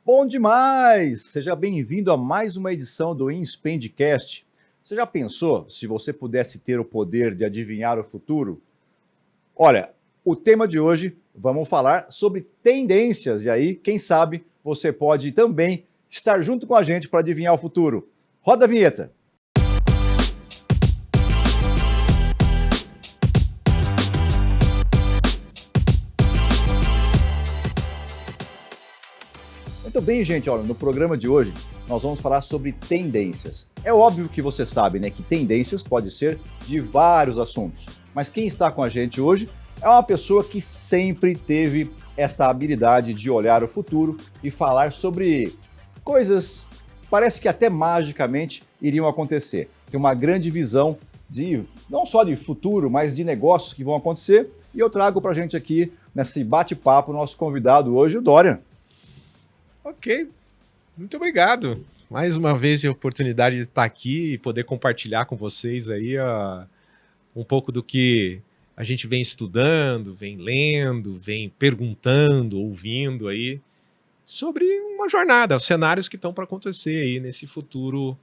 Bom demais! Seja bem-vindo a mais uma edição do InSpendcast. Você já pensou se você pudesse ter o poder de adivinhar o futuro? Olha, o tema de hoje, vamos falar sobre tendências. E aí, quem sabe, você pode também estar junto com a gente para adivinhar o futuro. Roda a vinheta! Muito bem, gente, olha, no programa de hoje nós vamos falar sobre tendências. É óbvio que você sabe, né, que tendências pode ser de vários assuntos, mas quem está com a gente hoje é uma pessoa que sempre teve esta habilidade de olhar o futuro e falar sobre coisas, parece que até magicamente iriam acontecer. Tem uma grande visão de, não só de futuro, mas de negócios que vão acontecer, e eu trago para a gente aqui, nesse bate-papo, nosso convidado hoje, o Dorian. Ok, muito obrigado. Mais uma vez a oportunidade de estar aqui e poder compartilhar com vocês aí um pouco do que a gente vem estudando, vem lendo, vem perguntando, ouvindo aí sobre uma jornada, os cenários que estão para acontecer aí nesse futuro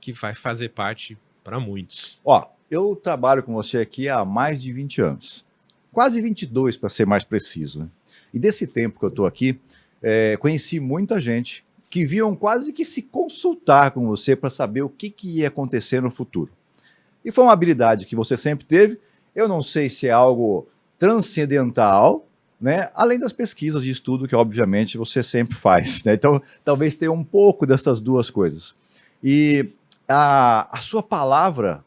que vai fazer parte para muitos. Ó, eu trabalho com você aqui há mais de 20 anos. Quase 22, para ser mais preciso, né? E desse tempo que eu estou aqui, conheci muita gente que viam quase que se consultar com você para saber o que ia acontecer no futuro. E foi uma habilidade que você sempre teve. Eu não sei se é algo transcendental, né? Além das pesquisas de estudo que, obviamente, você sempre faz, né? Então, talvez tenha um pouco dessas duas coisas. E a sua palavra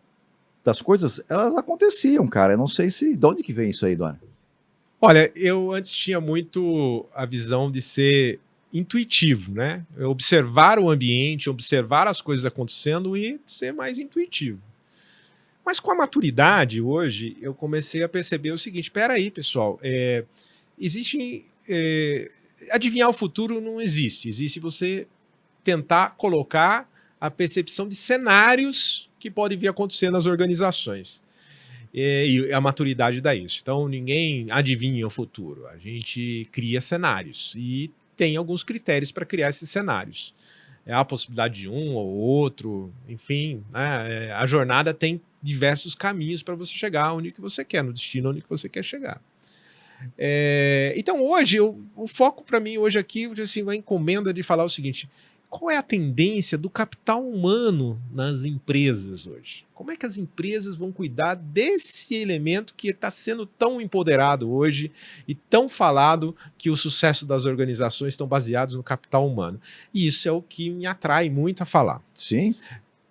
das coisas, elas aconteciam, cara. Eu não sei se... De onde que vem isso aí, Dona? Olha, eu antes tinha muito a visão de ser intuitivo, né? Observar o ambiente, observar as coisas acontecendo e ser mais intuitivo. Mas com a maturidade hoje, eu comecei a perceber o seguinte: espera aí, pessoal, existe... adivinhar o futuro não existe. Existe você tentar colocar a percepção de cenários que podem vir acontecer nas organizações. E a maturidade dá isso. Então, ninguém adivinha o futuro. A gente cria cenários e tem alguns critérios para criar esses cenários. É a possibilidade de um ou outro, enfim, né? A jornada tem diversos caminhos para você chegar onde que você quer, no destino onde que você quer chegar. Então, hoje, o foco para mim hoje aqui, assim, uma encomenda de falar o seguinte: qual é a tendência do capital humano nas empresas hoje? Como é que as empresas vão cuidar desse elemento que está sendo tão empoderado hoje e tão falado, que o sucesso das organizações estão baseados no capital humano? E isso é o que me atrai muito a falar. Sim.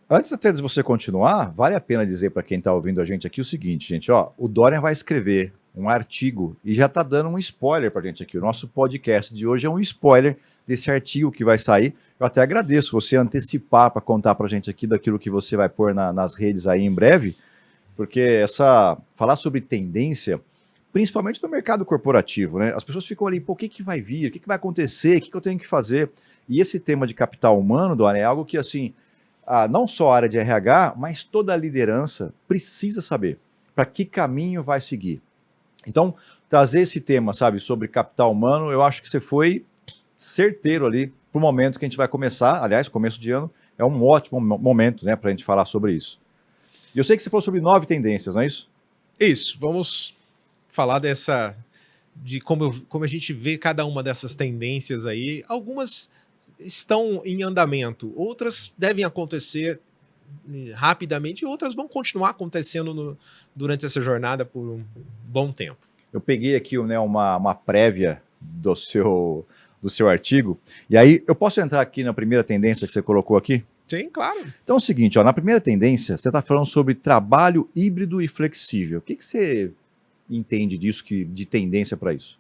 Antes até de você continuar, vale a pena dizer para quem está ouvindo a gente aqui o seguinte, gente, ó, o Dorian vai escrever um artigo e já está dando um spoiler para a gente aqui. O nosso podcast de hoje é um spoiler desse artigo que vai sair. Eu até agradeço você antecipar para contar para a gente aqui daquilo que você vai pôr nas redes aí em breve, porque falar sobre tendência, principalmente no mercado corporativo, né? As pessoas ficam ali, pô, o que vai vir? O que vai acontecer? O que eu tenho que fazer? E esse tema de capital humano, Dorian, é algo que, assim, não só a área de RH, mas toda a liderança precisa saber para que caminho vai seguir. Então, trazer esse tema, sabe, sobre capital humano, eu acho que você foi certeiro ali para o momento que a gente vai começar. Aliás, começo de ano é um ótimo momento, né, para a gente falar sobre isso. E eu sei que você falou sobre 9 tendências, não é isso? Isso, vamos falar de como a gente vê cada uma dessas tendências aí. Algumas estão em andamento, outras devem acontecer rapidamente e outras vão continuar acontecendo durante essa jornada por um bom tempo. Eu peguei aqui, né, uma prévia do seu artigo, e aí eu posso entrar aqui na primeira tendência que você colocou aqui? Sim, claro. Então é o seguinte, ó, na primeira tendência, você está falando sobre trabalho híbrido e flexível. O que você entende disso, de tendência para isso?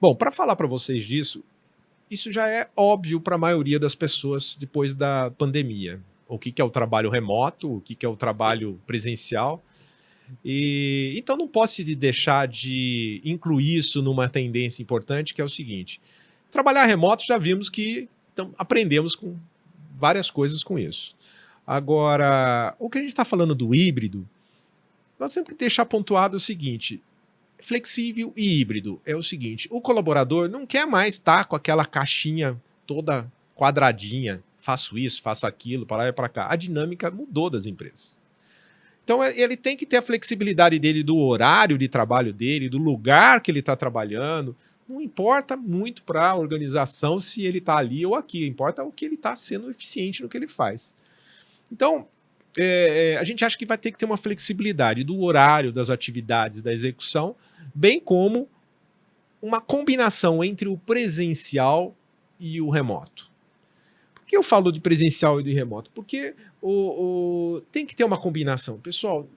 Bom, para falar para vocês disso, isso já é óbvio para a maioria das pessoas depois da pandemia. O que é o trabalho remoto, o que é o trabalho presencial. Então não posso deixar de incluir isso numa tendência importante, que é o seguinte: trabalhar remoto já vimos que aprendemos com várias coisas com isso. Agora, o que a gente está falando do híbrido, nós temos que deixar pontuado o seguinte: flexível e híbrido é o seguinte: o colaborador não quer mais estar com aquela caixinha toda quadradinha, faço isso, faço aquilo, para lá e para cá. A dinâmica mudou das empresas. Então ele tem que ter a flexibilidade dele do horário de trabalho dele, do lugar que ele está trabalhando. Não importa muito para a organização se ele está ali ou aqui, importa o que ele está sendo eficiente no que ele faz. Então, a gente acha que vai ter que ter uma flexibilidade do horário, das atividades, da execução, bem como uma combinação entre o presencial e o remoto. Por que eu falo de presencial e de remoto? Porque tem que ter uma combinação. Pessoal,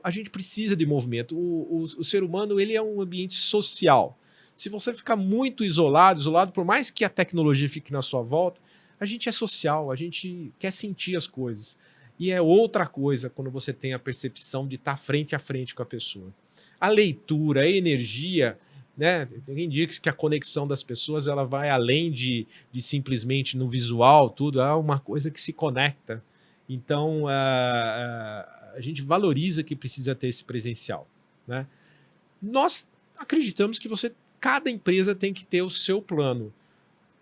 a gente precisa de movimento. O ser humano ele é um ambiente social. Se você ficar muito isolado, por mais que a tecnologia fique na sua volta, a gente é social, a gente quer sentir as coisas. E é outra coisa quando você tem a percepção de estar frente a frente com a pessoa. A leitura, a energia, né? Quem diz que a conexão das pessoas ela vai além de simplesmente no visual, tudo, é uma coisa que se conecta. Então, a gente valoriza que precisa ter esse presencial, né? Nós acreditamos que cada empresa tem que ter o seu plano.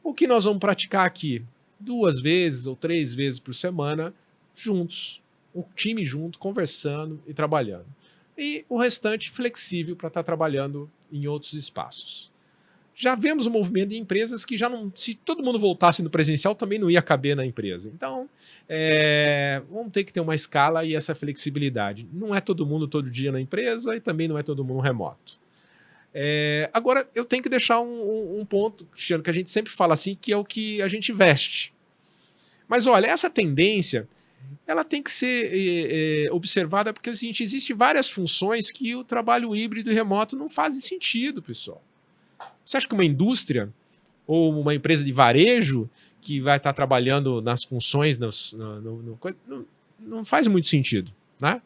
O que nós vamos praticar aqui? 2 vezes ou 3 vezes por semana, juntos, o time junto, conversando e trabalhando. E o restante flexível para estar trabalhando em outros espaços. Já vemos o movimento de empresas que já não, se todo mundo voltasse no presencial, também não ia caber na empresa. Então, vamos ter que ter uma escala e essa flexibilidade. Não é todo mundo todo dia na empresa e também não é todo mundo remoto. Agora, eu tenho que deixar um ponto, Cristiano, que a gente sempre fala assim, que é o que a gente veste. Mas olha, essa tendência ela tem que ser observada porque é o seguinte, existem várias funções que o trabalho híbrido e remoto não fazem sentido, pessoal. Você acha que uma indústria ou uma empresa de varejo que vai estar trabalhando nas funções não faz muito sentido, né?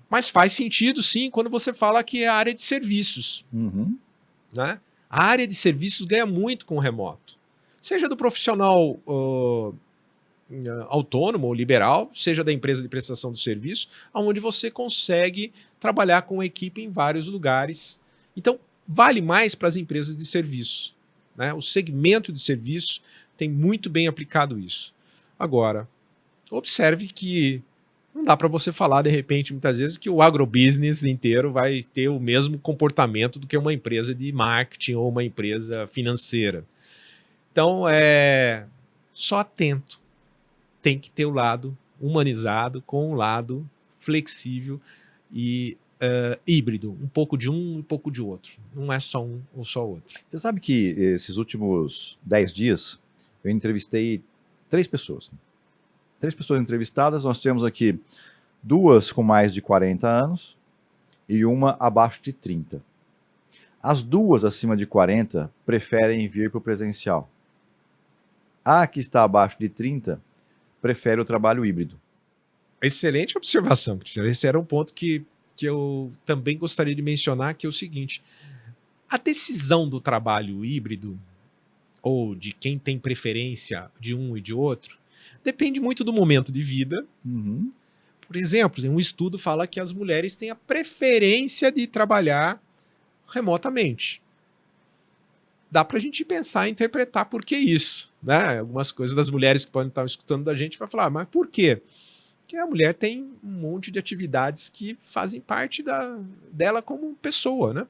Mas faz sentido, sim, quando você fala que é a área de serviços. Uhum. Né? A área de serviços ganha muito com o remoto. Seja do profissional autônomo ou liberal, seja da empresa de prestação de serviço, onde você consegue trabalhar com a equipe em vários lugares. Então, vale mais para as empresas de serviço. Né? O segmento de serviço tem muito bem aplicado isso. Agora, observe que não dá para você falar, de repente, muitas vezes, que o agrobusiness inteiro vai ter o mesmo comportamento do que uma empresa de marketing ou uma empresa financeira. Então, só atento. Tem que ter o lado humanizado com o lado flexível e híbrido. Um pouco de um e um pouco de outro. Não é só um ou só outro. Você sabe que esses últimos 10 dias eu entrevistei 3 pessoas. 3 pessoas entrevistadas, nós temos aqui 2 com mais de 40 anos e uma abaixo de 30. As 2 acima de 40 preferem vir para o presencial. A que está abaixo de 30 prefere o trabalho híbrido. Excelente observação, Cristiano. Esse era um ponto que eu também gostaria de mencionar, que é o seguinte: a decisão do trabalho híbrido, ou de quem tem preferência de um e de outro, depende muito do momento de vida. Uhum. Por exemplo, um estudo fala que as mulheres têm a preferência de trabalhar remotamente. Dá para a gente pensar e interpretar por que isso. Né? Algumas coisas das mulheres que podem estar escutando da gente vai falar, mas por quê? Porque a mulher tem um monte de atividades que fazem parte dela como pessoa, né?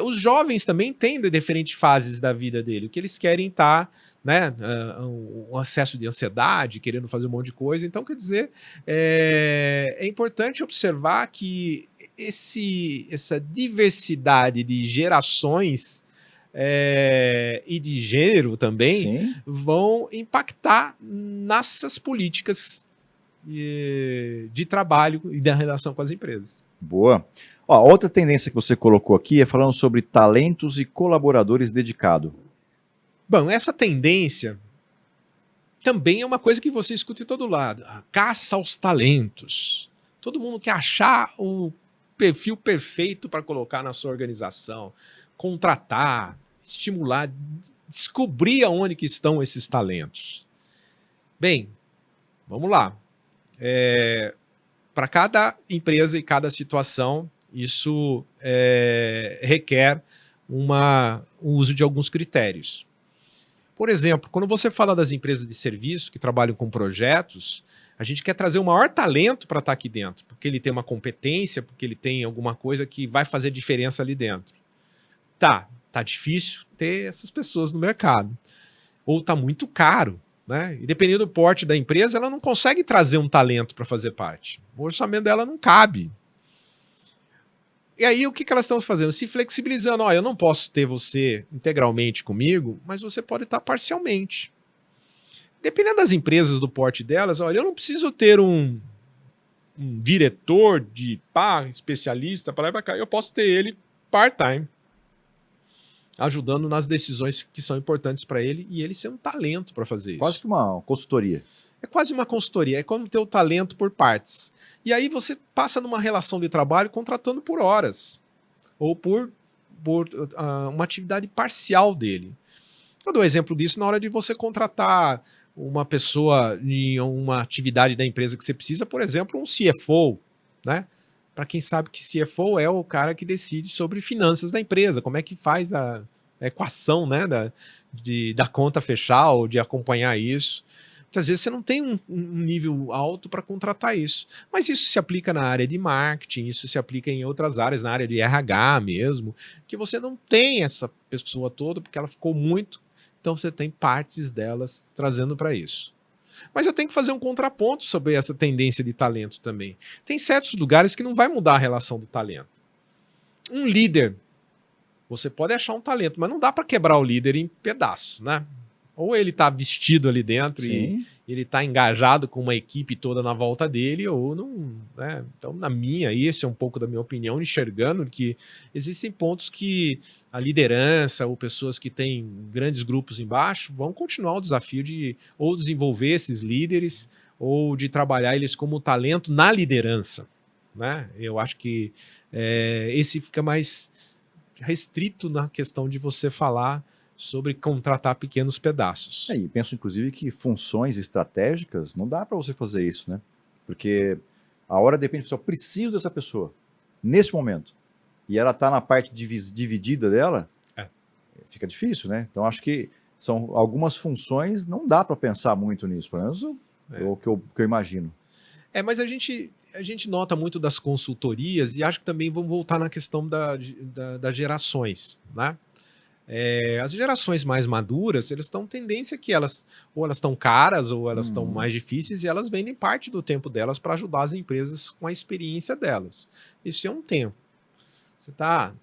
Os jovens também têm de diferentes fases da vida dele. O que eles querem estar, né, um acesso de ansiedade, querendo fazer um monte de coisa. Então, quer dizer, é importante observar que essa diversidade de gerações e de gênero também Sim. vão impactar nessas políticas de trabalho e da relação com as empresas. Boa. Ó, outra tendência que você colocou aqui é falando sobre talentos e colaboradores dedicados. Bom, essa tendência também é uma coisa que você escuta em todo lado. A caça aos talentos. Todo mundo quer achar o perfil perfeito para colocar na sua organização, contratar, estimular, descobrir aonde que estão esses talentos. Bem, vamos lá. Para cada empresa e cada situação, Isso requer o uso de alguns critérios. Por exemplo, quando você fala das empresas de serviço que trabalham com projetos, a gente quer trazer o maior talento para estar aqui dentro, porque ele tem uma competência, porque ele tem alguma coisa que vai fazer diferença ali dentro. Tá difícil ter essas pessoas no mercado. Ou tá muito caro, né? E dependendo do porte da empresa, ela não consegue trazer um talento para fazer parte. O orçamento dela não cabe. E aí, o que elas estão fazendo? Se flexibilizando. Eu não posso ter você integralmente comigo, mas você pode estar parcialmente. Dependendo das empresas, do porte delas, eu não preciso ter um diretor de especialista para lá e para cá. Eu posso ter ele part-time, ajudando nas decisões que são importantes para ele e ele ser um talento para fazer isso. Quase que uma consultoria. É quase uma consultoria, é como ter o talento por partes. E aí você passa numa relação de trabalho contratando por horas ou por uma atividade parcial dele. Eu dou exemplo disso na hora de você contratar uma pessoa em uma atividade da empresa que você precisa, por exemplo, um CFO, né? Para quem sabe que CFO é o cara que decide sobre finanças da empresa, como é que faz a equação, né, da conta fechar ou de acompanhar isso. Muitas vezes você não tem um nível alto para contratar isso. Mas isso se aplica na área de marketing, isso se aplica em outras áreas, na área de RH mesmo, que você não tem essa pessoa toda, porque ela ficou muito, então você tem partes delas trazendo para isso. Mas eu tenho que fazer um contraponto sobre essa tendência de talento também. Tem certos lugares que não vai mudar a relação do talento. Um líder, você pode achar um talento, mas não dá para quebrar o líder em pedaços, né? Ou ele está vestido ali dentro e ele está engajado com uma equipe toda na volta dele, ou não, né? Então, esse é um pouco da minha opinião, enxergando que existem pontos que a liderança ou pessoas que têm grandes grupos embaixo vão continuar o desafio de ou desenvolver esses líderes ou de trabalhar eles como talento na liderança, né? Eu acho que esse fica mais restrito na questão de você falar sobre contratar pequenos pedaços. E penso, inclusive, que funções estratégicas não dá para você fazer isso, né? Porque a hora depende, eu preciso dessa pessoa, nesse momento, e ela está na parte dividida dela, fica difícil, né? Então, acho que são algumas funções, não dá para pensar muito nisso, pelo menos o que eu imagino. Mas a gente nota muito das consultorias e acho que também vamos voltar na questão das gerações, né? As gerações mais maduras, eles estão tendência que elas estão caras ou elas estão mais difíceis e elas vendem parte do tempo delas para ajudar as empresas com a experiência delas. Isso é um tempo.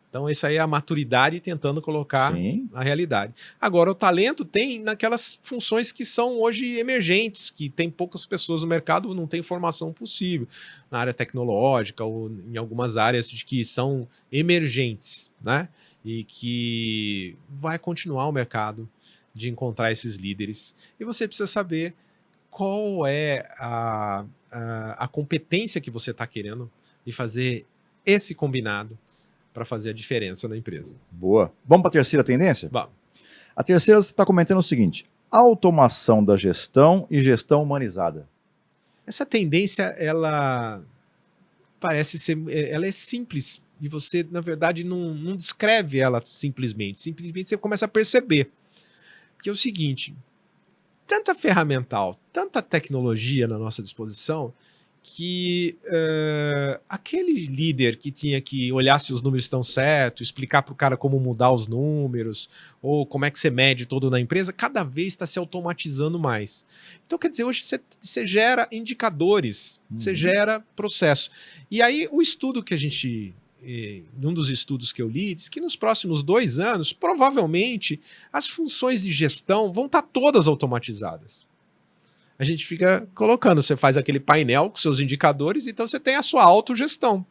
Então isso aí é a maturidade tentando colocar na realidade. Agora, o talento tem naquelas funções que são hoje emergentes, que tem poucas pessoas no mercado, não tem formação possível na área tecnológica ou em algumas áreas que são emergentes, né? E que vai continuar o mercado de encontrar esses líderes. E você precisa saber qual é a competência que você está querendo e fazer esse combinado para fazer a diferença na empresa. Boa. Vamos para a terceira tendência? Vamos. A terceira, você está comentando o seguinte: automação da gestão e gestão humanizada. Essa tendência, ela parece ser, ela é simples e você, na verdade, não descreve ela simplesmente. Simplesmente você começa a perceber. Porque é o seguinte, tanta ferramental, tanta tecnologia na nossa disposição, que aquele líder que tinha que olhar se os números estão certos, explicar para o cara como mudar os números, ou como é que você mede todo na empresa, cada vez está se automatizando mais. Então, quer dizer, hoje você gera indicadores, você gera processo. E aí, o estudo que a gente... um dos estudos que eu li, diz que nos próximos 2 anos, provavelmente, as funções de gestão vão estar todas automatizadas. A gente fica colocando, você faz aquele painel com seus indicadores, então você tem a sua autogestão.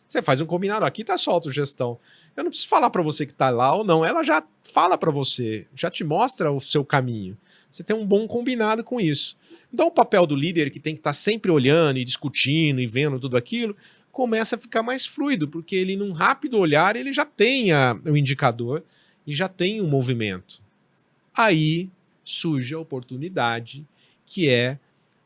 Você faz um combinado, aqui está a sua autogestão. Eu não preciso falar para você que está lá ou não, ela já fala para você, já te mostra o seu caminho. Você tem um bom combinado com isso. Então o papel do líder, que tem que estar sempre olhando e discutindo e vendo tudo aquilo, começa a ficar mais fluido, porque ele, num rápido olhar, ele já tem o indicador e já tem o movimento. Aí surge a oportunidade, que é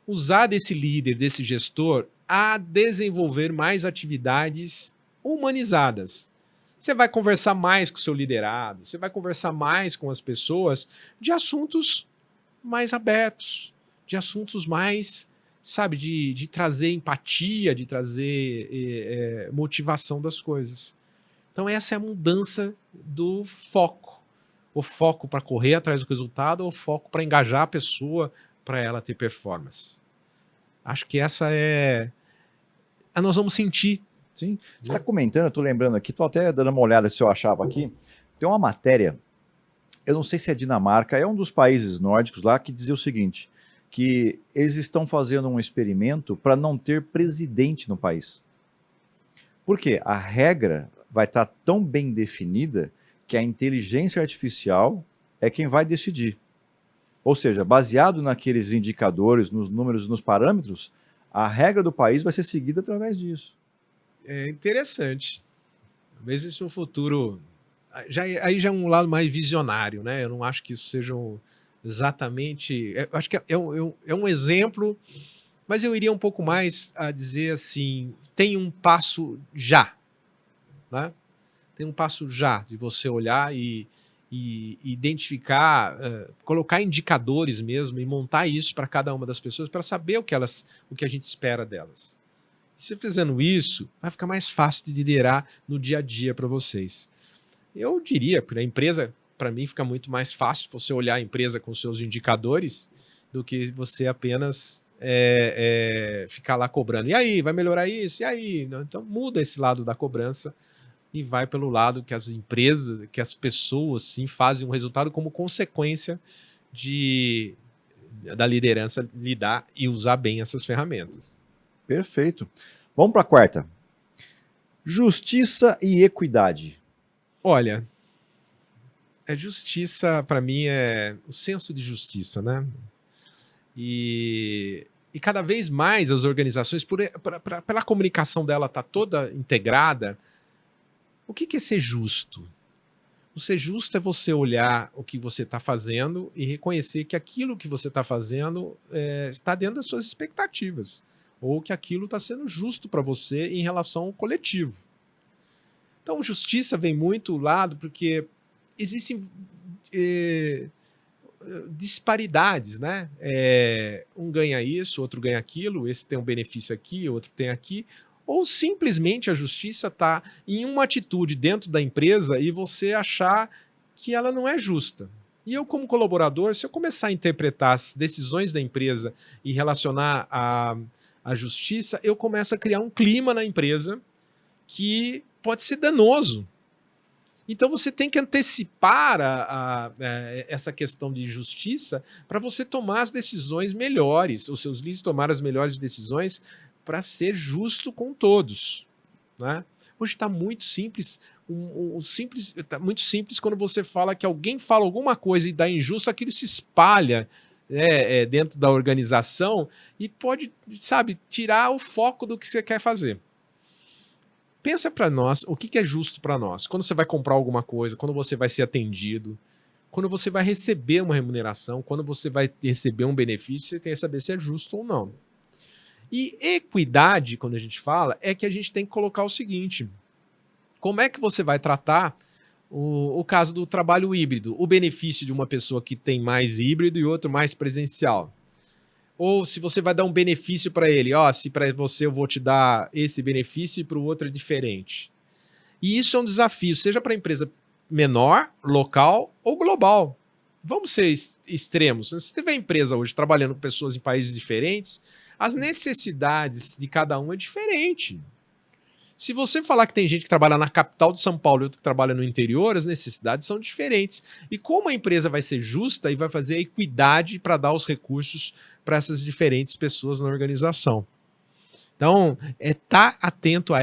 usar desse líder, desse gestor, a desenvolver mais atividades humanizadas. Você vai conversar mais com o seu liderado, você vai conversar mais com as pessoas de assuntos mais abertos, de assuntos mais, sabe, de trazer empatia, de trazer motivação das coisas. Então essa é a mudança do foco. O foco para correr atrás do resultado ou o foco para engajar a pessoa para ela ter performance. Acho que essa é... Nós vamos sentir. Sim. Você está comentando, eu estou lembrando aqui, estou até dando uma olhada se eu achava aqui. Tem uma matéria, eu não sei se é Dinamarca, é um dos países nórdicos lá, que dizia o seguinte, que eles estão fazendo um experimento para não ter presidente no país. Por quê? A regra vai estar tão bem definida que a inteligência artificial é quem vai decidir. Ou seja, baseado naqueles indicadores, nos números, nos parâmetros, a regra do país vai ser seguida através disso. É interessante. Talvez isso no futuro... Aí já é um lado mais visionário, né? Eu não acho que isso seja exatamente... Eu acho que é um exemplo, mas eu iria um pouco mais a dizer assim, tem um passo já, né? Tem um passo já de você olhar e identificar, colocar indicadores mesmo e montar isso para cada uma das pessoas para saber o que a gente espera delas. Se fazendo isso, vai ficar mais fácil de liderar no dia a dia para vocês. Eu diria, para a empresa, para mim fica muito mais fácil você olhar a empresa com seus indicadores do que você apenas ficar lá cobrando. E aí, vai melhorar isso? E aí? Então muda esse lado da cobrança e vai pelo lado que as empresas, que as pessoas sim fazem um resultado como consequência da liderança lidar e usar bem essas ferramentas. Perfeito. Vamos para a quarta. Justiça e equidade. Olha, justiça, para mim, é o senso de justiça, né? E cada vez mais as organizações, pela comunicação dela estar toda integrada, o que é ser justo? O ser justo é você olhar o que você está fazendo e reconhecer que aquilo que você está fazendo está dentro das suas expectativas, ou que aquilo está sendo justo para você em relação ao coletivo. Então, justiça vem muito do lado porque existem disparidades, né? Um ganha isso, outro ganha aquilo, esse tem um benefício aqui, outro tem aqui, ou simplesmente a justiça está em uma atitude dentro da empresa e você achar que ela não é justa. E eu, como colaborador, se eu começar a interpretar as decisões da empresa e relacionar a justiça, eu começo a criar um clima na empresa que pode ser danoso. Então você tem que antecipar essa questão de justiça para você tomar as decisões melhores, os seus líderes tomar as melhores decisões para ser justo com todos, né? Hoje está muito simples, tá muito simples quando você fala que alguém fala alguma coisa e dá injusto, aquilo se espalha dentro da organização e pode, sabe, tirar o foco do que você quer fazer. Pensa para nós, o que é justo para nós? Quando você vai comprar alguma coisa, quando você vai ser atendido, quando você vai receber uma remuneração, quando você vai receber um benefício, você tem que saber se é justo ou não. E equidade, quando a gente fala, é que a gente tem que colocar o seguinte: como é que você vai tratar o caso do trabalho híbrido, o benefício de uma pessoa que tem mais híbrido e outro mais presencial? Ou se você vai dar um benefício para ele, se para você eu vou te dar esse benefício e para o outro é diferente. E isso é um desafio, seja para a empresa menor, local ou global. Vamos ser extremos. Se você tiver empresa hoje trabalhando com pessoas em países diferentes, as necessidades de cada um é diferente. Se você falar que tem gente que trabalha na capital de São Paulo e outra que trabalha no interior, as necessidades são diferentes. E como a empresa vai ser justa e vai fazer a equidade para dar os recursos para essas diferentes pessoas na organização. Então, estar atento a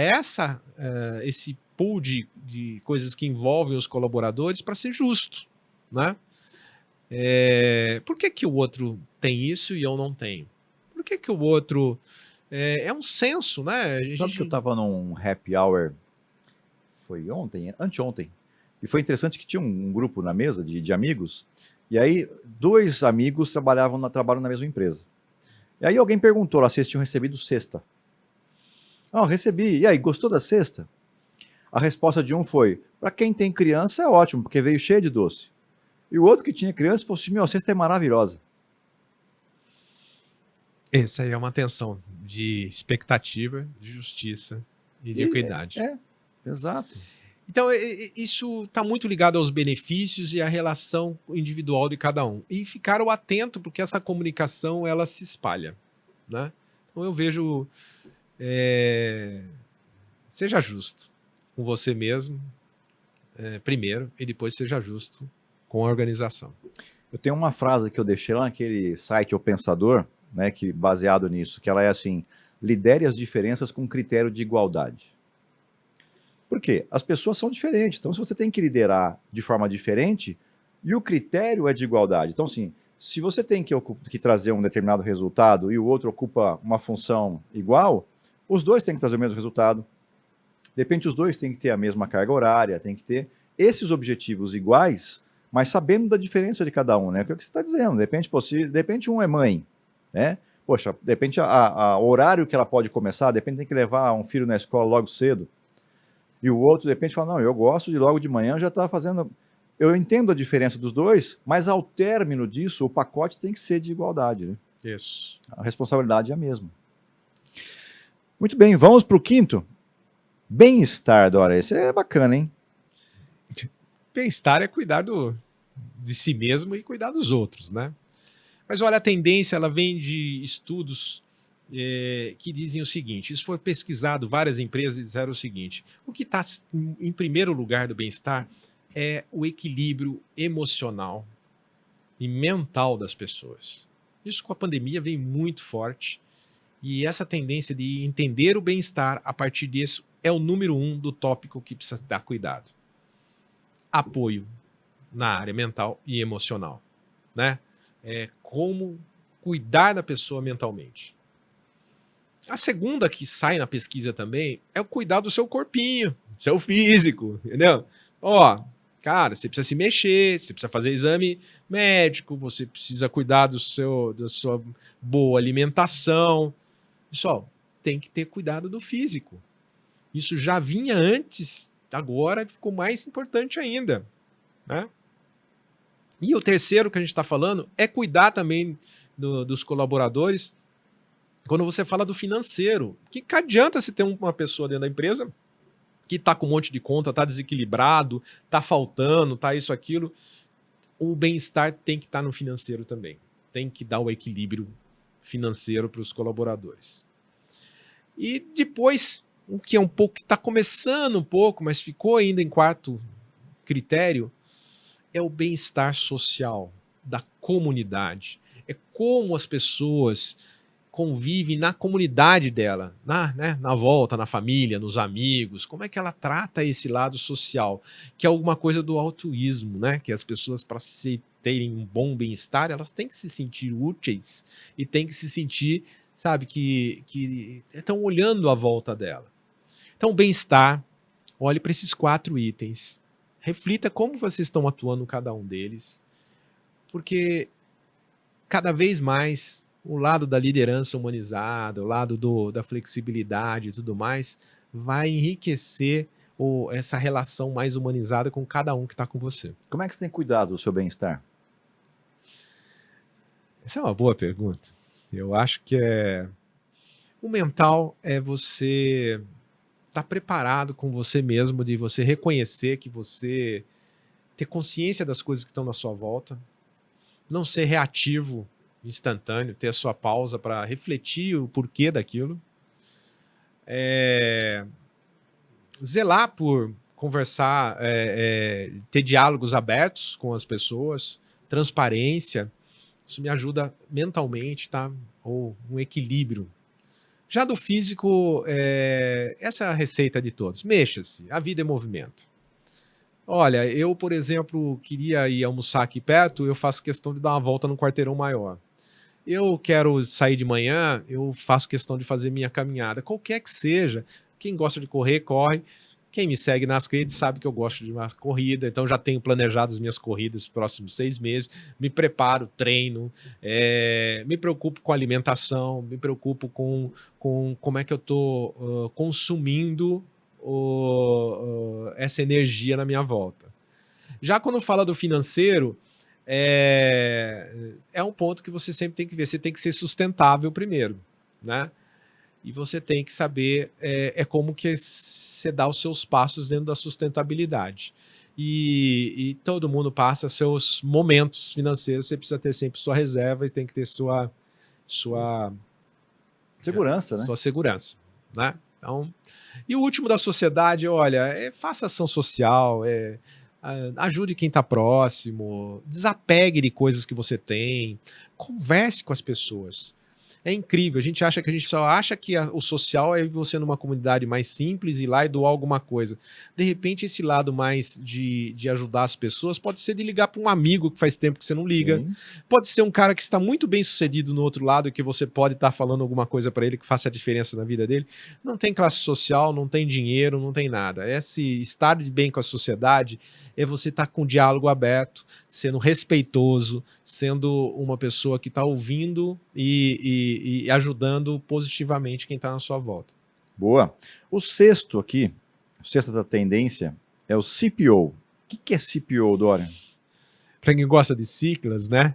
esse pool de coisas que envolvem os colaboradores para ser justo, né? Por que o outro tem isso e eu não tenho? Por que o outro... É um senso, né? Sabe que eu estava num happy hour, foi ontem, anteontem, e foi interessante que tinha um grupo na mesa de amigos, e aí 2 amigos trabalham na mesma empresa. E aí alguém perguntou lá se eles tinham recebido cesta. Recebi. E aí, gostou da cesta? A resposta de um foi: para quem tem criança é ótimo, porque veio cheio de doce. E o outro que tinha criança falou assim: meu, a cesta é maravilhosa. Essa aí é uma tensão de expectativa, de justiça e de equidade. Exato. Então, isso está muito ligado aos benefícios e à relação individual de cada um. E ficar atento, porque essa comunicação ela se espalha. Né? Então, eu vejo. Seja justo com você mesmo, primeiro, e depois seja justo com a organização. Eu tenho uma frase que eu deixei lá naquele site O Pensador, né, que baseado nisso, que ela é assim: lidere as diferenças com critério de igualdade. Por quê? As pessoas são diferentes, então se você tem que liderar de forma diferente, e o critério é de igualdade. Então, assim, se você tem que trazer um determinado resultado e o outro ocupa uma função igual, os dois têm que trazer o mesmo resultado. De repente, os dois têm que ter a mesma carga horária, tem que ter esses objetivos iguais, mas sabendo da diferença de cada um, né? O que você está dizendo? De repente um é mãe, né? Poxa, de repente o horário que ela pode começar, de repente tem que levar um filho na escola logo cedo. E o outro, de repente, fala: não, eu gosto de logo de manhã já estar fazendo. Eu entendo a diferença dos dois, mas ao término disso, o pacote tem que ser de igualdade. Né? Isso. A responsabilidade é a mesma. Muito bem, vamos para o quinto. Bem-estar, Dora. Esse é bacana, hein? Bem-estar é cuidar de si mesmo e cuidar dos outros, né? Mas olha, a tendência ela vem de estudos que dizem o seguinte: isso foi pesquisado, várias empresas disseram o seguinte: o que está em primeiro lugar do bem-estar é o equilíbrio emocional e mental das pessoas. Isso com a pandemia vem muito forte, e essa tendência de entender o bem-estar a partir disso é o número 1 do tópico que precisa dar cuidado. Apoio na área mental e emocional, né? Como cuidar da pessoa mentalmente. A segunda que sai na pesquisa também é o cuidar do seu corpinho, seu físico, entendeu? Ó, cara, você precisa se mexer, você precisa fazer exame médico, você precisa cuidar da sua boa alimentação. Pessoal, tem que ter cuidado do físico. Isso já vinha antes, agora ficou mais importante ainda, né? E o terceiro que a gente está falando é cuidar também dos colaboradores quando você fala do financeiro. Que adianta se ter uma pessoa dentro da empresa que está com um monte de conta, está desequilibrado, está faltando, está isso, aquilo. O bem-estar tem que estar no financeiro também. Tem que dar o equilíbrio financeiro para os colaboradores. E depois, o que é um pouco, está começando um pouco, mas ficou ainda em quarto critério, é o bem-estar social da comunidade. É como as pessoas convivem na comunidade dela, na volta, na família, nos amigos, como é que ela trata esse lado social, que é alguma coisa do altruísmo, né? Que as pessoas, para terem um bom bem-estar, elas têm que se sentir úteis e têm que se sentir, sabe, que estão olhando à volta dela. Então, bem-estar, olhe para esses 4 itens. Reflita como vocês estão atuando cada um deles, porque cada vez mais o lado da liderança humanizada, o lado da flexibilidade e tudo mais, vai enriquecer essa relação mais humanizada com cada um que está com você. Como é que você tem cuidado do seu bem-estar? Essa é uma boa pergunta. Eu acho que o mental é você estar preparado com você mesmo, de você reconhecer que você ter consciência das coisas que estão na sua volta, não ser reativo, instantâneo, ter a sua pausa para refletir o porquê daquilo, zelar por conversar, ter diálogos abertos com as pessoas, transparência, isso me ajuda mentalmente, tá? Ou um equilíbrio. Já do físico, essa é a receita de todos. Mexa-se, a vida é movimento. Olha, eu, por exemplo, queria ir almoçar aqui perto, eu faço questão de dar uma volta no quarteirão maior. Eu quero sair de manhã, eu faço questão de fazer minha caminhada. Qualquer que seja, quem gosta de correr, corre. Quem me segue nas redes sabe que eu gosto de uma corrida, então já tenho planejado as minhas corridas nos próximos 6 meses. Me preparo, treino, me preocupo com a alimentação, me preocupo com como é que eu estou consumindo essa energia na minha volta. Já quando fala do financeiro, é um ponto que você sempre tem que ver. Você tem que ser sustentável primeiro, né? E você tem que saber como que você dá os seus passos dentro da sustentabilidade. E todo mundo passa seus momentos financeiros, você precisa ter sempre sua reserva e tem que ter sua Segurança, né? sua segurança, né? Então, e o último da sociedade, olha, faça ação social, ajude quem está próximo, desapegue de coisas que você tem, converse com as pessoas. É incrível, a gente só acha que o social é você numa comunidade mais simples ir lá e doar alguma coisa. De repente, esse lado mais de ajudar as pessoas pode ser de ligar para um amigo que faz tempo que você não liga. Sim. Pode ser um cara que está muito bem sucedido no outro lado e que você pode estar falando alguma coisa para ele que faça a diferença na vida dele. Não tem classe social, não tem dinheiro, não tem nada. Esse estar de bem com a sociedade é você estar com o diálogo aberto, sendo respeitoso, sendo uma pessoa que está ouvindo e ajudando positivamente quem está na sua volta. Boa. O sexto aqui, a sexta da tendência, é o CPO. O que é CPO, Dorian? Para quem gosta de siglas, né?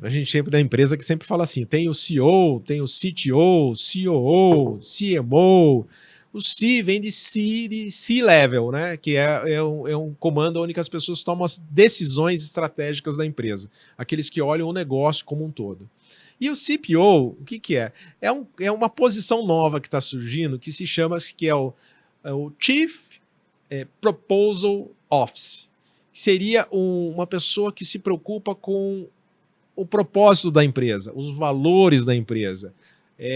A gente sempre da empresa que sempre fala assim, tem o CEO, tem o CTO, COO, CMO. O C vem de C-level, né? Que é um comando onde as pessoas tomam as decisões estratégicas da empresa. Aqueles que olham o negócio como um todo. E o CPO, o que é? É uma posição nova que está surgindo, que se chama, que é o Chief Proposal Office. Seria uma pessoa que se preocupa com o propósito da empresa, os valores da empresa,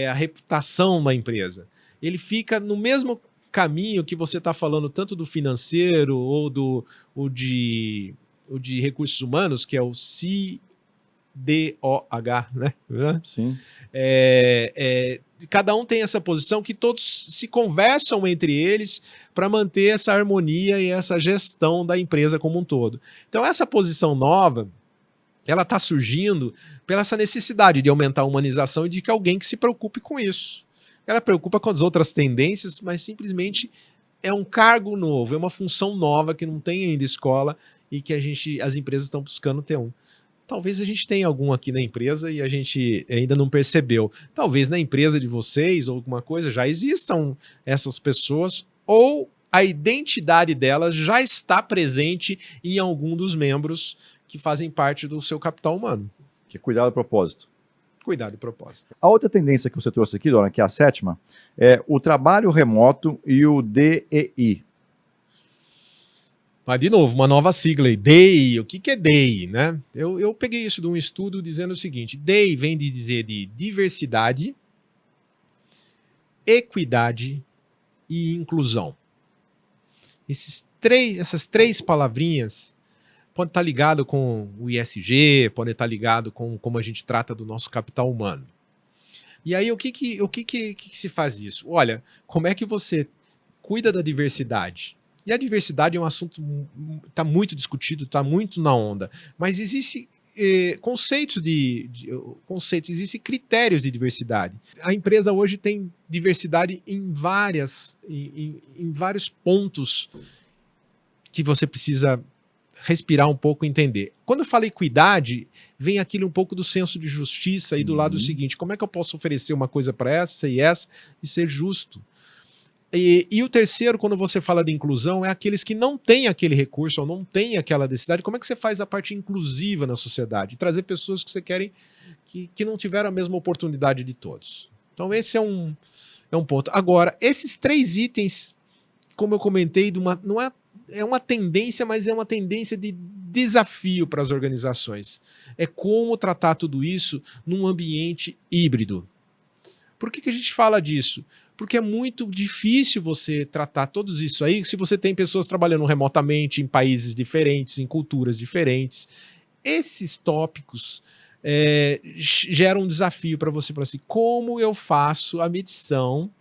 a reputação da empresa. Ele fica no mesmo caminho que você está falando, tanto do financeiro ou de recursos humanos, que é o CDOH, né? Sim. Cada um tem essa posição que todos se conversam entre eles para manter essa harmonia e essa gestão da empresa como um todo. Então, essa posição nova, ela está surgindo pela essa necessidade de aumentar a humanização e de que alguém que se preocupe com isso. Ela preocupa com as outras tendências, mas simplesmente é um cargo novo, é uma função nova que não tem ainda escola e que as empresas estão buscando ter um. Talvez a gente tenha algum aqui na empresa e a gente ainda não percebeu. Talvez na empresa de vocês ou alguma coisa já existam essas pessoas ou a identidade delas já está presente em algum dos membros que fazem parte do seu capital humano. Que é cuidar do propósito. Cuidar do propósito. A outra tendência que você trouxe aqui, Dona, que é a sétima, é o trabalho remoto e o DEI. Mas, de novo, uma nova sigla aí. DEI. O que é DEI, né? Eu peguei isso de um estudo dizendo o seguinte. DEI vem de dizer de diversidade, equidade e inclusão. Essas três palavrinhas pode estar ligado com o ISG, pode estar ligado com como a gente trata do nosso capital humano. E aí, o que se faz isso? Olha, como é que você cuida da diversidade? E a diversidade é um assunto que está muito discutido, está muito na onda. Mas existem conceitos, existem critérios de diversidade. A empresa hoje tem diversidade em vários pontos que você precisa respirar um pouco e entender. Quando eu falo equidade, vem aquilo um pouco do senso de justiça e do lado seguinte, como é que eu posso oferecer uma coisa para essa e ser justo? E o terceiro, quando você fala de inclusão, é aqueles que não têm aquele recurso ou não têm aquela necessidade. Como é que você faz a parte inclusiva na sociedade? Trazer pessoas que você querem que não tiveram a mesma oportunidade de todos. Então esse é um ponto. Agora, esses três itens, como eu comentei, é uma tendência, mas é uma tendência de desafio para as organizações. É como tratar tudo isso num ambiente híbrido. Por que a gente fala disso? Porque é muito difícil você tratar tudo isso aí se você tem pessoas trabalhando remotamente em países diferentes, em culturas diferentes. Esses tópicos geram um desafio para você falar assim, como eu faço a medição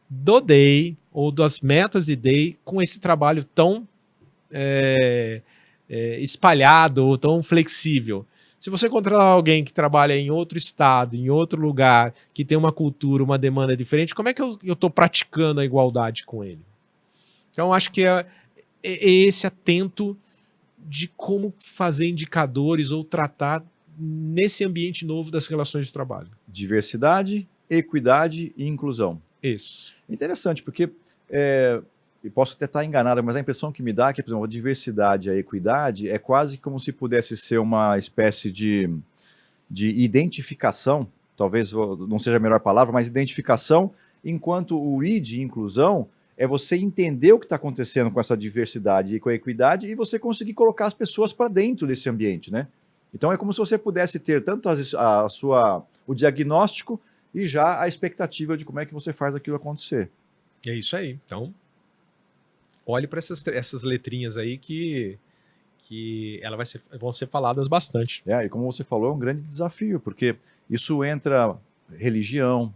do DEI ou das metas de DEI com esse trabalho tão espalhado ou tão flexível? Se você contratar alguém que trabalha em outro estado, em outro lugar, que tem uma cultura, uma demanda diferente, como é que eu estou praticando a igualdade com ele? Então, acho que é esse atento de como fazer indicadores ou tratar nesse ambiente novo das relações de trabalho. Diversidade, equidade e inclusão. Isso. Interessante, porque e posso até estar enganado, mas a impressão que me dá é que, por exemplo, a diversidade e a equidade é quase como se pudesse ser uma espécie de identificação, talvez não seja a melhor palavra, mas identificação, enquanto o I de inclusão é você entender o que está acontecendo com essa diversidade e com a equidade e você conseguir colocar as pessoas para dentro desse ambiente, né? Então é como se você pudesse ter tanto o diagnóstico e já a expectativa de como é que você faz aquilo acontecer. É isso aí. Então, olhe para essas letrinhas aí que elas vão ser faladas bastante. E como você falou, é um grande desafio, porque isso entra religião,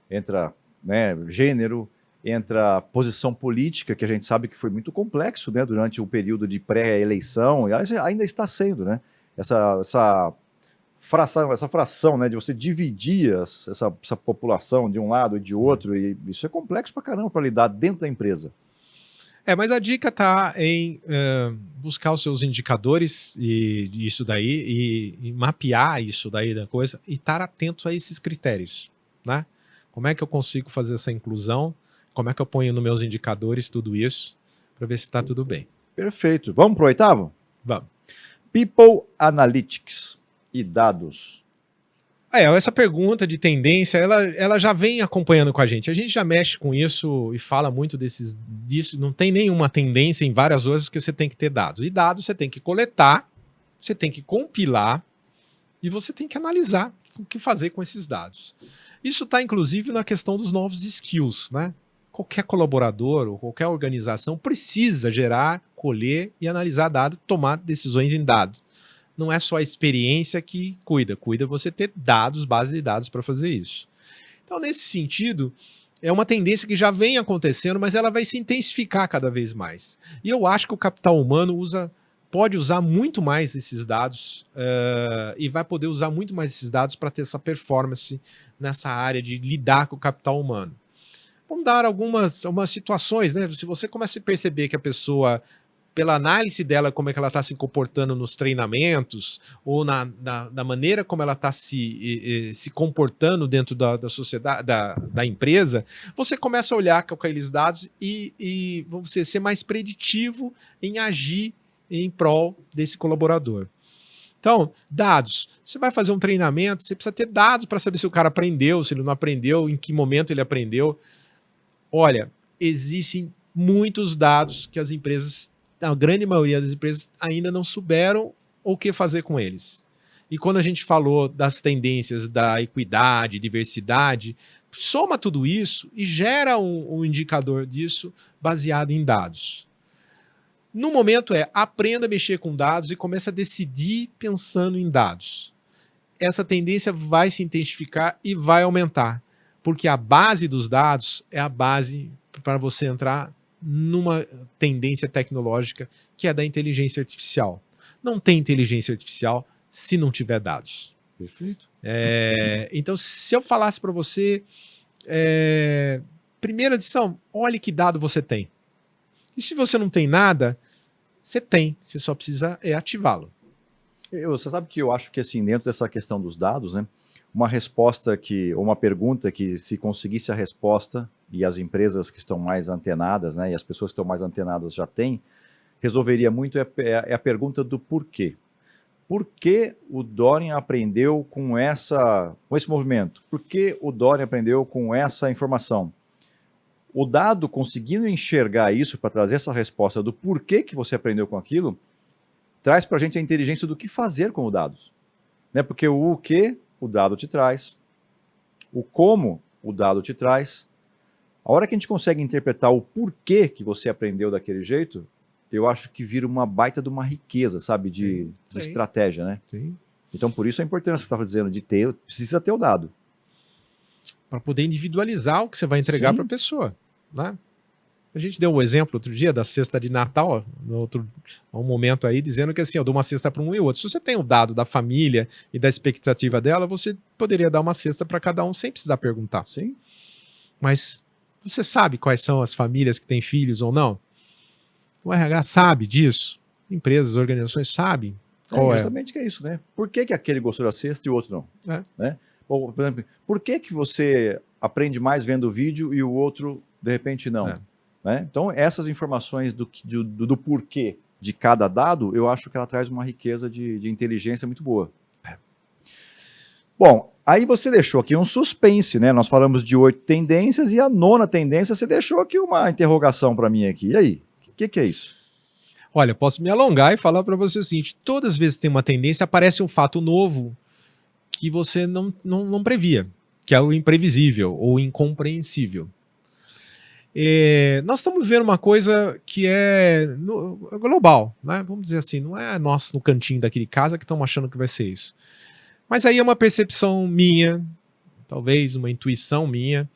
entra, né, gênero, entra posição política, que a gente sabe que foi muito complexo, né, durante o período de pré-eleição, e ainda está sendo, né, essa fração, né, de você dividir essa população de um lado e de outro, e isso é complexo pra caramba para lidar dentro da empresa. Mas a dica está em buscar os seus indicadores e isso daí, e mapear isso daí da coisa, e estar atento a esses critérios, né? Como é que eu consigo fazer essa inclusão? Como é que eu ponho nos meus indicadores tudo isso, para ver se está tudo bem. Perfeito. Vamos para o oitavo? Vamos. People Analytics e dados. Essa pergunta de tendência, ela já vem acompanhando com a gente. A gente já mexe com isso e fala muito disso. Não tem nenhuma tendência em várias coisas que você tem que ter dados. E dados você tem que coletar, você tem que compilar e você tem que analisar o que fazer com esses dados. Isso está, inclusive, na questão dos novos skills, né? Qualquer colaborador ou qualquer organização precisa gerar, colher e analisar dados, tomar decisões em dados. Não é só a experiência que cuida você ter dados, base de dados para fazer isso. Então, nesse sentido, é uma tendência que já vem acontecendo, mas ela vai se intensificar cada vez mais. E eu acho que o capital humano pode usar muito mais esses dados e vai poder usar muito mais esses dados para ter essa performance nessa área de lidar com o capital humano. Vamos dar algumas situações, né? Se você começa a perceber que a pessoa, pela análise dela, como é que ela está se comportando nos treinamentos, ou na maneira como ela está se comportando dentro da sociedade, da empresa, você começa a olhar com aqueles dados e você ser mais preditivo em agir em prol desse colaborador. Então, dados. Você vai fazer um treinamento, você precisa ter dados para saber se o cara aprendeu, se ele não aprendeu, em que momento ele aprendeu. Olha, existem muitos dados que as empresas, a grande maioria das empresas, ainda não souberam o que fazer com eles. E quando a gente falou das tendências da equidade, diversidade, soma tudo isso e gera um indicador disso baseado em dados. No momento aprenda a mexer com dados e comece a decidir pensando em dados. Essa tendência vai se intensificar e vai aumentar, porque a base dos dados é a base para você entrar numa tendência tecnológica que é da inteligência artificial. Não tem inteligência artificial se não tiver dados. Perfeito. Então, se eu falasse para você, primeira edição, olhe que dado você tem. E se você não tem nada, você só precisa ativá-lo. Você sabe que eu acho que, assim, dentro dessa questão dos dados, né, ou uma pergunta que, se conseguisse a resposta, e as empresas que estão mais antenadas, né, e as pessoas que estão mais antenadas já têm, resolveria muito, é a pergunta do porquê. Por que o Dorian aprendeu com esse movimento? Por que o Dorian aprendeu com essa informação? O dado, conseguindo enxergar isso para trazer essa resposta do porquê que você aprendeu com aquilo, traz para a gente a inteligência do que fazer com os dados. Né? Porque o que o dado te traz, o como o dado te traz, a hora que a gente consegue interpretar o porquê que você aprendeu daquele jeito, eu acho que vira uma baita de uma riqueza, sabe, de estratégia, né? Sim. Então, por isso a importância que você estava dizendo precisa ter o dado. Para poder individualizar o que você vai entregar para a pessoa, né? A gente deu um exemplo outro dia da cesta de Natal, um momento aí, dizendo que assim, eu dou uma cesta para um e outro. Se você tem o dado da família e da expectativa dela, você poderia dar uma cesta para cada um sem precisar perguntar. Sim. Mas você sabe quais são as famílias que têm filhos ou não? O RH sabe disso? Empresas, organizações sabem qual é. Justamente que é isso, né? Por que aquele gostou da cesta e o outro não? É. Né? Ou, por exemplo, por que você aprende mais vendo o vídeo e o outro, de repente, não? É. Né? Então, essas informações do porquê de cada dado, eu acho que ela traz uma riqueza de inteligência muito boa. É. Bom, aí você deixou aqui um suspense, né? Nós falamos de 8 tendências e a 9ª tendência, você deixou aqui uma interrogação para mim aqui. E aí? O que é isso? Olha, posso me alongar e falar para você o seguinte: todas as vezes que tem uma tendência, aparece um fato novo que você não previa, que é o imprevisível ou incompreensível. Nós estamos vendo uma coisa que é global, né? Vamos dizer assim, não é nós no cantinho daqui de casa que estamos achando que vai ser isso. Mas aí é uma percepção minha, talvez uma intuição minha,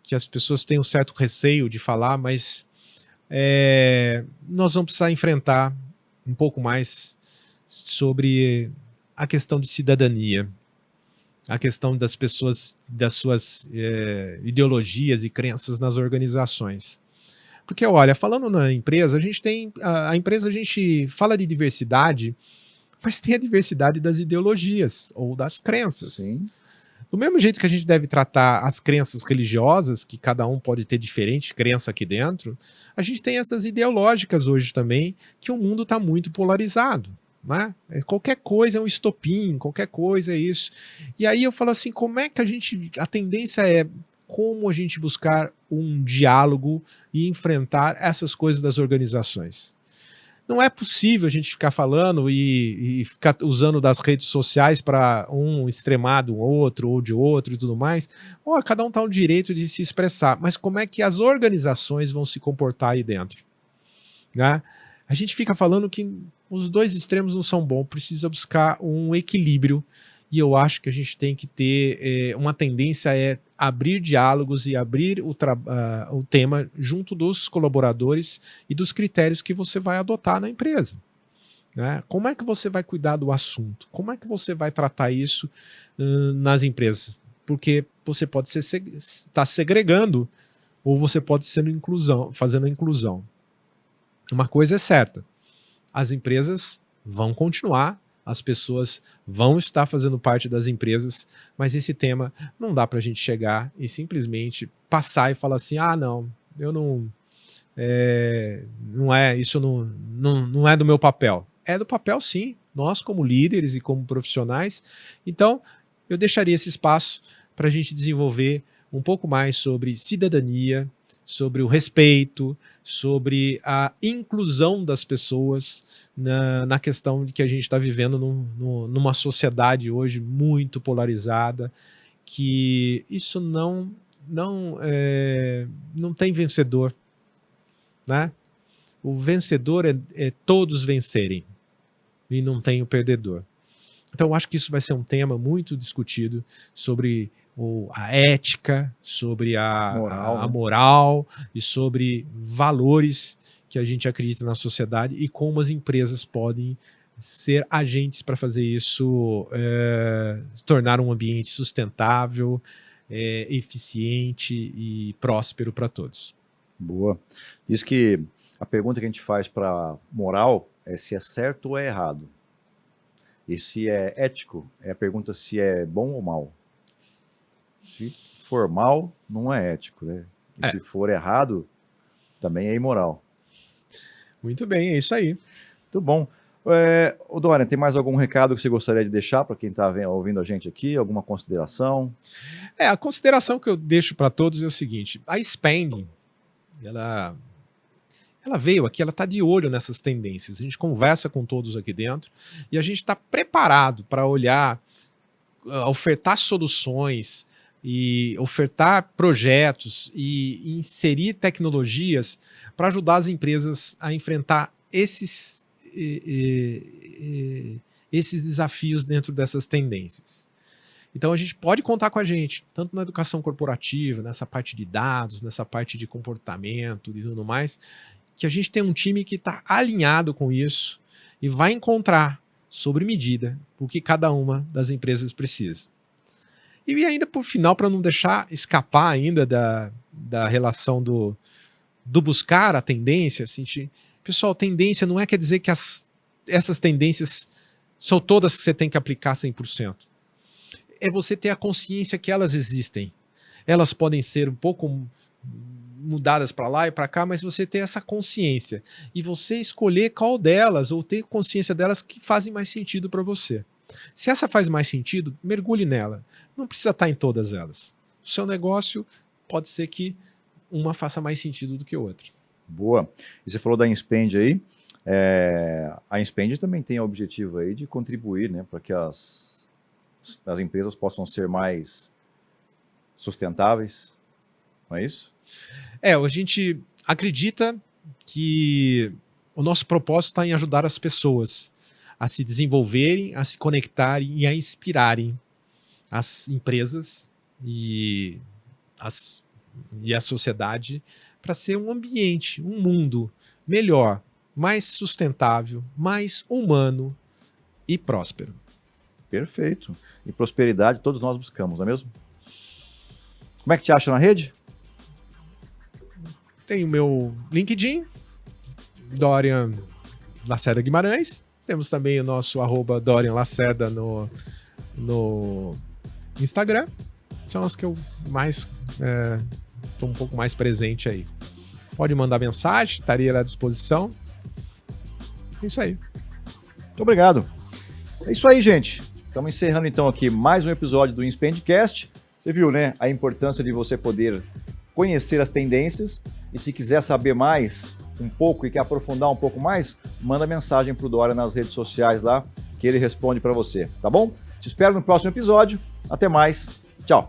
que as pessoas têm um certo receio de falar, mas nós vamos precisar enfrentar um pouco mais sobre a questão de cidadania, a questão das pessoas, das suas ideologias e crenças nas organizações. Porque, olha, falando na empresa, a empresa a gente fala de diversidade, mas tem a diversidade das ideologias ou das crenças. Sim. Do mesmo jeito que a gente deve tratar as crenças religiosas, que cada um pode ter diferente crença aqui dentro, a gente tem essas ideológicas hoje também, que o mundo está muito polarizado. Né? Qualquer coisa é um estopim, qualquer coisa é isso. E aí eu falo assim, como é que a tendência é como a gente buscar um diálogo e enfrentar essas coisas das organizações. Não é possível a gente ficar falando e ficar usando das redes sociais para um extremar do outro ou de outro e tudo mais. Cada um está no direito de se expressar, mas como é que as organizações vão se comportar aí dentro? Né? A gente fica falando que os dois extremos não são bons, precisa buscar um equilíbrio, e eu acho que a gente tem que ter uma tendência abrir diálogos e abrir o tema junto dos colaboradores e dos critérios que você vai adotar na empresa. Né? Como é que você vai cuidar do assunto? Como é que você vai tratar isso nas empresas? Porque você pode estar segregando ou você pode ser fazendo inclusão. Uma coisa é certa, as empresas vão continuar, as pessoas vão estar fazendo parte das empresas, mas esse tema não dá para a gente chegar e simplesmente passar e falar assim, não, eu não, isso não é do meu papel. É do papel sim, nós como líderes e como profissionais. Então, eu deixaria esse espaço para a gente desenvolver um pouco mais sobre cidadania, sobre o respeito, sobre a inclusão das pessoas na questão de que a gente está vivendo numa sociedade hoje muito polarizada, que isso não tem vencedor. Né? O vencedor é todos vencerem e não tem o perdedor. Então eu acho que isso vai ser um tema muito discutido sobre a ética, sobre a moral e sobre valores que a gente acredita na sociedade e como as empresas podem ser agentes para fazer isso se tornar um ambiente sustentável, eficiente e próspero para todos. Boa. Diz que a pergunta que a gente faz para moral é se é certo ou é errado. E se é ético, é a pergunta se é bom ou mal. Se for mal, não é ético, né? E se for errado, também é imoral. Muito bem, é isso aí. Muito bom. Dorian, tem mais algum recado que você gostaria de deixar para quem está ouvindo a gente aqui? Alguma consideração? A consideração que eu deixo para todos é o seguinte, a Spending, ela veio aqui, ela está de olho nessas tendências, a gente conversa com todos aqui dentro e a gente está preparado para olhar, ofertar soluções e ofertar projetos e inserir tecnologias para ajudar as empresas a enfrentar esses desafios dentro dessas tendências. Então a gente pode contar com a gente, tanto na educação corporativa, nessa parte de dados, nessa parte de comportamento e tudo mais, que a gente tem um time que está alinhado com isso e vai encontrar, sob medida, o que cada uma das empresas precisa. E ainda por final, para não deixar escapar ainda da relação do buscar a tendência, assim, Pessoal, tendência não quer dizer que essas tendências são todas que você tem que aplicar 100%. É você ter a consciência que elas existem. Elas podem ser um pouco mudadas para lá e para cá, mas você ter essa consciência e você escolher qual delas ou ter consciência delas que fazem mais sentido para você. Se essa faz mais sentido, mergulhe nela. Não precisa estar em todas elas. O seu negócio pode ser que uma faça mais sentido do que outra. Boa. E você falou da Inspend aí. A Inspend também tem o objetivo aí de contribuir, né, para que as empresas possam ser mais sustentáveis. Não é isso? A gente acredita que o nosso propósito está em ajudar as pessoas a se desenvolverem, a se conectarem e a inspirarem as empresas e a sociedade para ser um ambiente, um mundo melhor, mais sustentável, mais humano e próspero. Perfeito. E prosperidade todos nós buscamos, não é mesmo? Como é que te acha na rede? Tem o meu LinkedIn, Dorian Lacerda Guimarães. Temos também o nosso @Dorian Lacerda no Instagram. São as que eu mais estou um pouco mais presente aí. Pode mandar mensagem, estaria à disposição. É isso aí. Muito obrigado. É isso aí, gente. Estamos encerrando então aqui mais um episódio do Inspendcast. Você viu, né, a importância de você poder conhecer as tendências e se quiser saber mais um pouco e quer aprofundar um pouco mais, manda mensagem para o Dorian nas redes sociais lá que ele responde para você, tá bom? Te espero no próximo episódio. Até mais. Tchau.